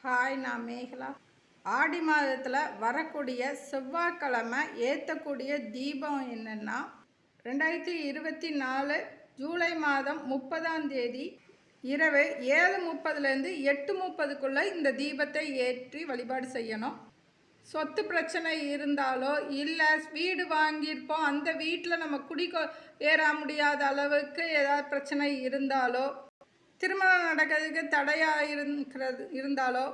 Hi, நான் மேகலா. ஆடி மாதத்தில் வரக்கூடிய செவ்வாய்க்கிழமை ஏற்றக்கூடிய தீபம் என்னென்னா 2024 ஜூலை மாதம் 30ஆம் தேதி இரவு 7:30லேருந்து 8:30க்குள்ளே இந்த தீபத்தை ஏற்றி வழிபாடு செய்யணும். சொத்து பிரச்சனை இருந்தாலோ இல்லை வீடு வாங்கியிருப்போம், அந்த வீட்டில் நம்ம ஏற முடியாத அளவுக்கு ஏதாவது பிரச்சனை இருந்தாலோ, திருமணம் நடக்கிறதுக்கு தடையாக இருந்தாலோ,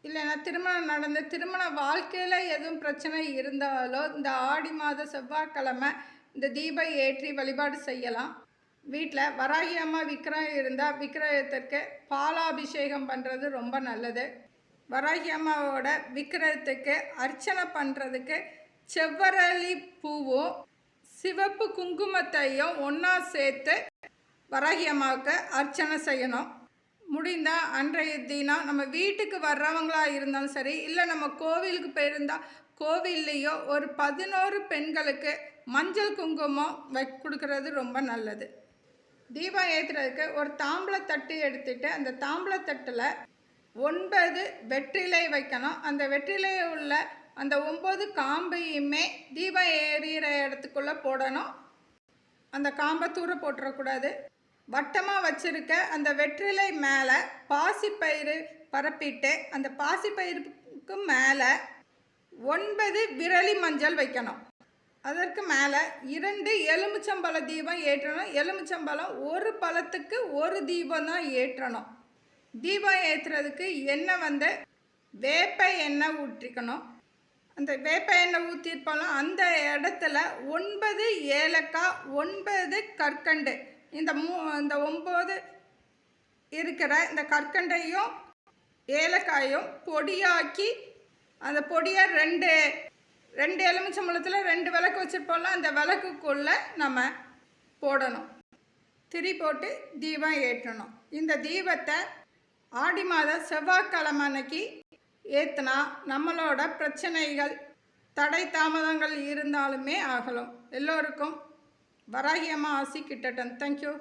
இல்லைன்னா திருமணம் நடந்து திருமண வாழ்க்கையில் எதுவும் பிரச்சனை இருந்தாலோ இந்த ஆடி மாத செவ்வாய்க்கிழமை இந்த தீபம் ஏற்றி வழிபாடு செய்யலாம். வீட்டில் வராகி அம்மா விக்கிரகம் இருந்தால் விக்கிரகத்திற்கு பாலாபிஷேகம் பண்ணுறது ரொம்ப நல்லது. வராகி அம்மாவோட விக்கிரகத்துக்கு அர்ச்சனை பண்ணுறதுக்கு செவ்வரளி பூவும் சிவப்பு குங்குமத்தையும் ஒன்றா சேர்த்து வராகி அம்மாவுக்கு அர்ச்சனை செய்யணும். முடிந்தால் அன்றைய தினம் நம்ம வீட்டுக்கு வர்றவங்களாக இருந்தாலும் சரி, இல்லை நம்ம கோவிலுக்கு போயிருந்தால் கோவில்லையோ ஒரு 11 பெண்களுக்கு மஞ்சள் குங்குமம் கொடுக்கறது ரொம்ப நல்லது. தீபம் ஏற்றுறதுக்கு ஒரு தாம்பளத்தட்டு எடுத்துகிட்டு அந்த தாம்பளத்தட்டில் 9 வெற்றிலை வைக்கணும். அந்த வெற்றிலையை உள்ள அந்த 9 காம்பையுமே தீபம் எரிகிற இடத்துக்குள்ளே போடணும். அந்த காம்பை தூர போட்டுறக்கூடாது. வட்டமாக வச்சுருக்க அந்த வெற்றிலை மேலே பாசிப்பயிறு பரப்பிட்டு அந்த பாசிப்பயிருக்கு மேலே 9 விரலி மஞ்சள் வைக்கணும். அதற்கு மேலே 2 எலுமிச்சம்பழ தீபம் ஏற்றணும். எலுமிச்சம்பழம் ஒரு பழத்துக்கு ஒரு தீபம் தான் ஏற்றணும். தீபம் ஏற்றுறதுக்கு எண்ணெய் வேப்ப எண்ணெய் ஊற்றிக்கணும். அந்த வேப்ப எண்ணெய் ஊற்றிருப்பாலும் அந்த இடத்துல 9 ஏலக்காய், 9 கற்கண்டு, இந்த 9 இருக்கிற இந்த கற்கண்டையும் ஏலக்காயும் பொடியாக்கி அந்த பொடியை 2 எலுமிச்சம்பழத்தில் 2 விளக்கு வச்சுருப்போம்ல, அந்த விளக்குக்குள்ளே நம்ம போடணும். திரி போட்டு தீபம் ஏற்றணும். இந்த தீபத்தை ஆடி மாதம் செவ்வாய்க்கிழமை அன்னைக்கு ஏற்றினா நம்மளோட பிரச்சனைகள் தடை தாமதங்கள் இருந்தாலுமே ஆகலாம். எல்லோருக்கும் வராகி அம்மா ஆசி கிட்டட்டும். தேங்க்யூ.